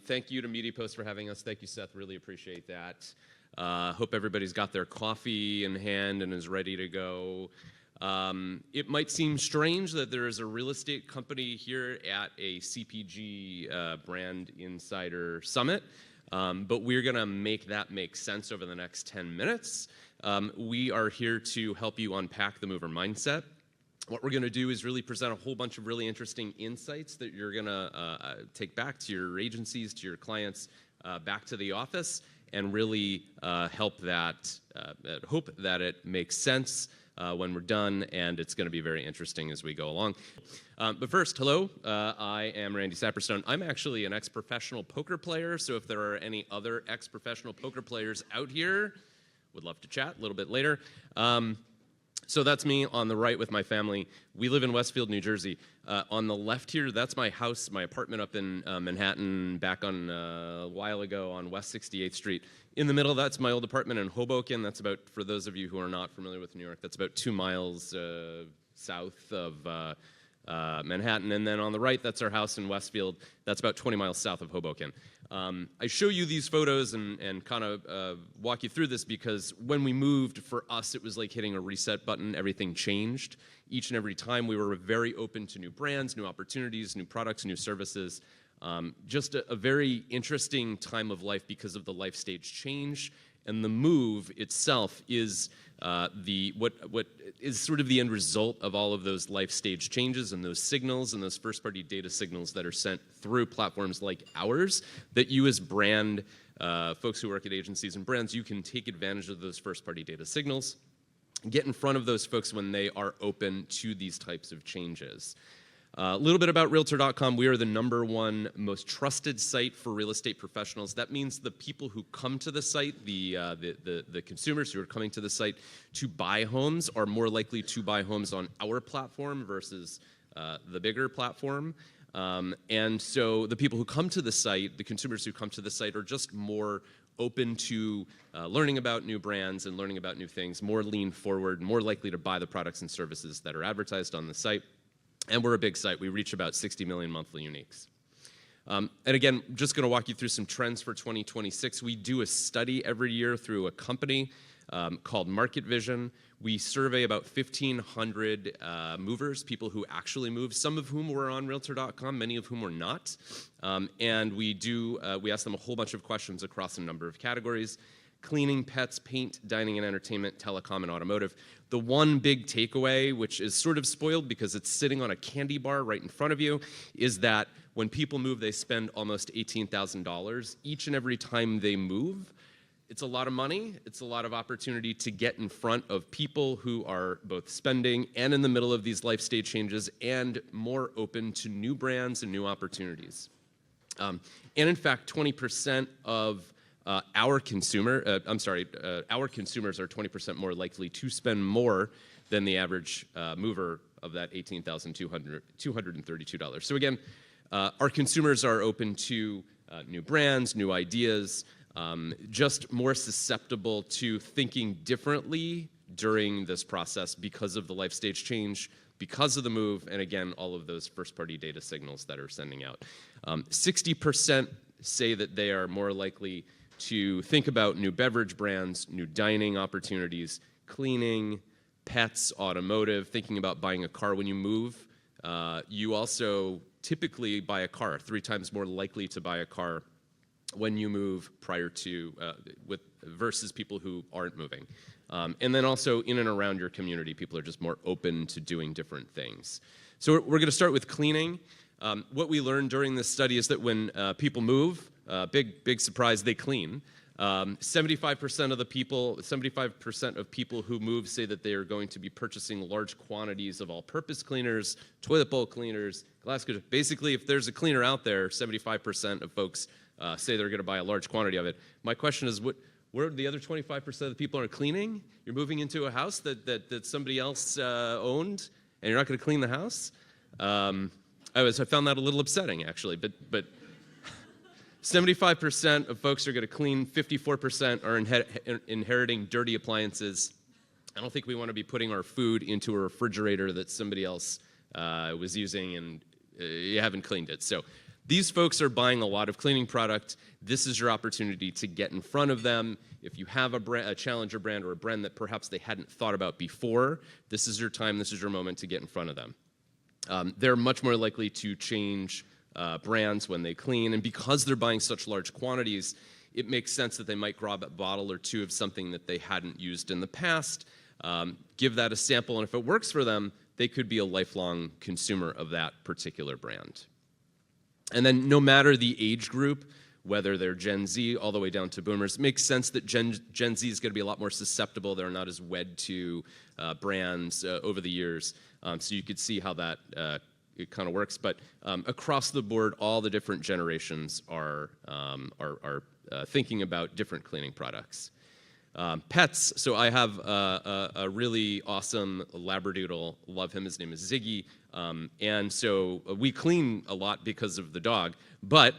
Thank you to MediaPost for having us. Thank you, Seth. Really appreciate that. Hope everybody's got their coffee in hand and is ready to go. It might seem strange that there is a real estate company here at a CPG Brand Insider Summit, but we're going to make that make sense over the next 10 minutes. We are here to help you unpack the mover mindset. What we're going to do is really present a whole bunch of really interesting insights that you're going to take back to your agencies, to your clients, back to the office, and really help that, hope that it makes sense when we're done, and it's going to be very interesting as we go along. But first, hello, I am Randy Saperstone. I'm actually an ex-professional poker player, so if there are any other ex-professional poker players out here, would love to chat a little bit later. So that's me on the right with my family. We live in Westfield, New Jersey. On the left here, that's my house, my apartment up in Manhattan back on a while ago on West 68th Street. In the middle, that's my old apartment in Hoboken. That's about, for those of you who are not familiar with New York, that's about 2 miles south of Manhattan. And then on the right, that's our house in Westfield. That's about 20 miles south of Hoboken. I show you these photos and kind of walk you through this because when we moved, for us, it was like hitting a reset button. Everything changed. Each and every time we were very open to new brands, new opportunities, new products, new services. Just a very interesting time of life because of the life stage change. And the move itself is what is sort of the end result of all of those life stage changes and those signals and those first-party data signals that are sent through platforms like ours that you as brand folks who work at agencies and brands, you can take advantage of those first-party data signals, get in front of those folks when they are open to these types of changes. A little bit about Realtor.com. We are the #1 most trusted site for real estate professionals. That means the people who come to the site, the consumers who are coming to the site to buy homes are more likely to buy homes on our platform versus the bigger platform. And so the people who come to the site, the consumers who come to the site are just more open to learning about new brands and learning about new things, more lean forward, more likely to buy the products and services that are advertised on the site. And we're a big site. We reach about 60 million monthly uniques. And again, just going to walk you through some trends for 2026. We do a study every year through a company called Market Vision. We survey about 1,500 movers, people who actually move, some of whom were on Realtor.com, many of whom were not. And we ask them a whole bunch of questions across a number of categories: cleaning, pets, paint, dining and entertainment, telecom, and automotive. The one big takeaway, which is sort of spoiled because it's sitting on a candy bar right in front of you, is that when people move, they spend almost $18,000 each and every time they move. It's a lot of money. It's a lot of opportunity to get in front of people who are both spending and in the middle of these life stage changes and more open to new brands and new opportunities. And in fact, 20% of our consumers are 20% more likely to spend more than the average mover of that $18,232. So again, our consumers are open to new brands, new ideas, just more susceptible to thinking differently during this process because of the life stage change, because of the move, and again, all of those first-party data signals that are sending out. 60% say that they are more likely to think about new beverage brands, new dining opportunities, cleaning, pets, automotive, thinking about buying a car when you move. You also typically buy a car, 3 times more likely to buy a car when you move prior to, versus people who aren't moving. And then also in and around your community, people are just more open to doing different things. So we're gonna start with cleaning. What we learned during this study is that when people move, big surprise, they clean. 75% of people who move say that they are going to be purchasing large quantities of all-purpose cleaners, toilet bowl cleaners, glass cleaners. Basically, if there's a cleaner out there, 75% of folks say they're going to buy a large quantity of it. My question is, where are the other 25% of the people are cleaning? You're moving into a house that somebody else owned, and you're not going to clean the house? I found that a little upsetting, actually, but 75% of folks are going to clean, 54% are inheriting dirty appliances. I don't think we want to be putting our food into a refrigerator that somebody else was using and you haven't cleaned it. So These folks are buying a lot of cleaning product. This is your opportunity to get in front of them. If you have a challenger brand or a brand that perhaps they hadn't thought about before, this is your time, this is your moment to get in front of them. They're much more likely to change brands when they clean, and because they're buying such large quantities, it makes sense that they might grab a bottle or two of something that they hadn't used in the past, give that a sample, and if it works for them, they could be a lifelong consumer of that particular brand. And then no matter the age group, whether they're Gen Z all the way down to boomers, it makes sense that Gen Z is going to be a lot more susceptible. They're not as wed to brands over the years. So you could see how that it kind of works. But across the board, all the different generations are thinking about different cleaning products. Pets, so I have a really awesome Labradoodle, love him, his name is Ziggy, and so we clean a lot because of the dog, but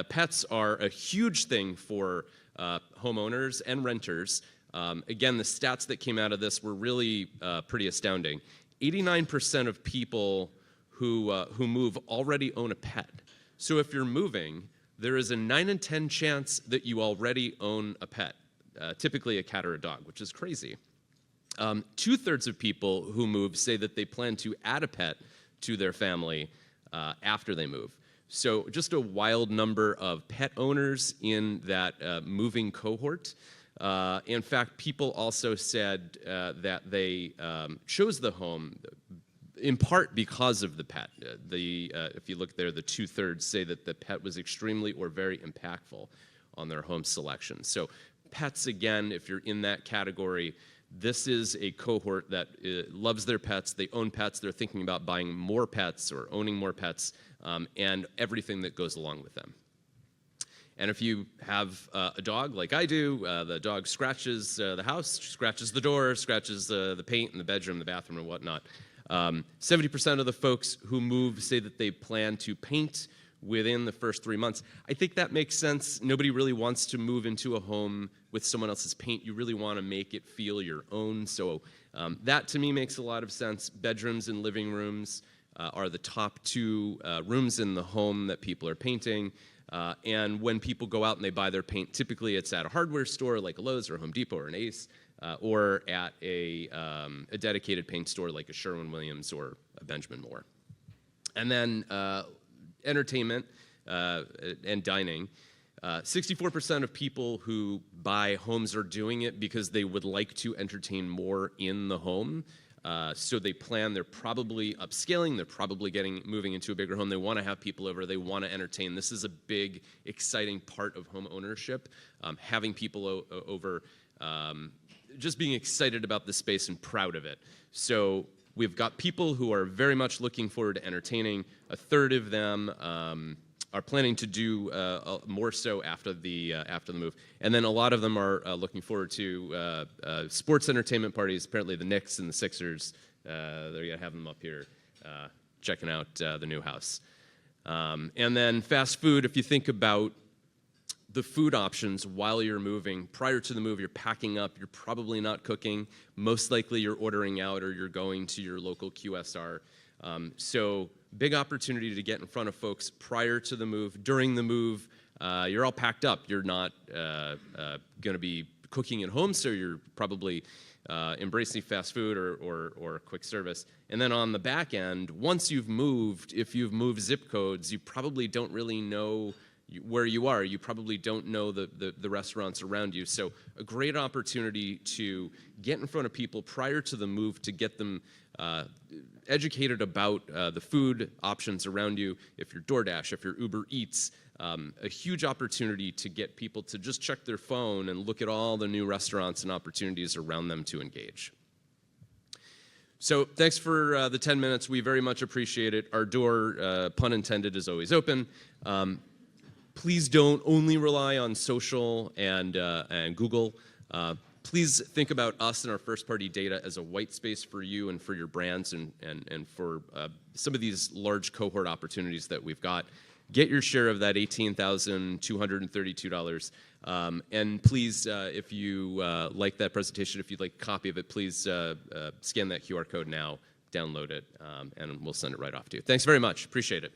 pets are a huge thing for homeowners and renters. Again, the stats that came out of this were really pretty astounding. 89% of people who move already own a pet. So if you're moving, there is a 9 in 10 chance that you already own a pet. Typically a cat or a dog, which is crazy. 2/3 of people who move say that they plan to add a pet to their family after they move. So just a wild number of pet owners in that moving cohort. In fact, people also said that they chose the home in part because of the pet. If you look there, the 2/3 say that the pet was extremely or very impactful on their home selection. So pets, again, if you're in that category, this is a cohort that loves their pets. They own pets. They're thinking about buying more pets or owning more pets and everything that goes along with them. And if you have a dog like I do, the dog scratches the house, scratches the door, scratches the paint in the bedroom, the bathroom, and whatnot. 70% of the folks who move say that they plan to paint within the first 3 months. I think that makes sense. Nobody really wants to move into a home with someone else's paint. You really want to make it feel your own. So that to me makes a lot of sense. Bedrooms and living rooms are the top 2 rooms in the home that people are painting. And when people go out and they buy their paint, typically it's at a hardware store like a Lowe's or a Home Depot or an Ace, or at a dedicated paint store like a Sherwin-Williams or a Benjamin Moore. And then entertainment and dining. 64% of people who buy homes are doing it because they would like to entertain more in the home. So they plan, they're probably upscaling, they're probably moving into a bigger home. They want to have people over, they want to entertain. This is a big, exciting part of home ownership, having people over, just being excited about the space and proud of it. So we've got people who are very much looking forward to entertaining. 1/3 of them are planning to do more so after the move. And then a lot of them are looking forward to sports entertainment parties. Apparently the Knicks and the Sixers, they're going to have them up here checking out the new house. And then fast food, if you think about the food options while you're moving. Prior to the move, you're packing up, you're probably not cooking. Most likely you're ordering out or you're going to your local QSR. So big opportunity to get in front of folks prior to the move. During the move, you're all packed up. You're not going to be cooking at home, so you're probably embracing fast food or quick service. And then on the back end, once you've moved, if you've moved zip codes, you probably don't really know where you are. You probably don't know the restaurants around you. So a great opportunity to get in front of people prior to the move to get them educated about the food options around you. If you're DoorDash, if you're Uber Eats, a huge opportunity to get people to just check their phone and look at all the new restaurants and opportunities around them to engage. So thanks for the 10 minutes. We very much appreciate it. Our door, pun intended, is always open. Please don't only rely on social and Google. Please think about us and our first-party data as a white space for you and for your brands and for some of these large cohort opportunities that we've got. Get your share of that $18,232. And please, if you like that presentation, if you'd like a copy of it, please scan that QR code now, download it, and we'll send it right off to you. Thanks very much. Appreciate it.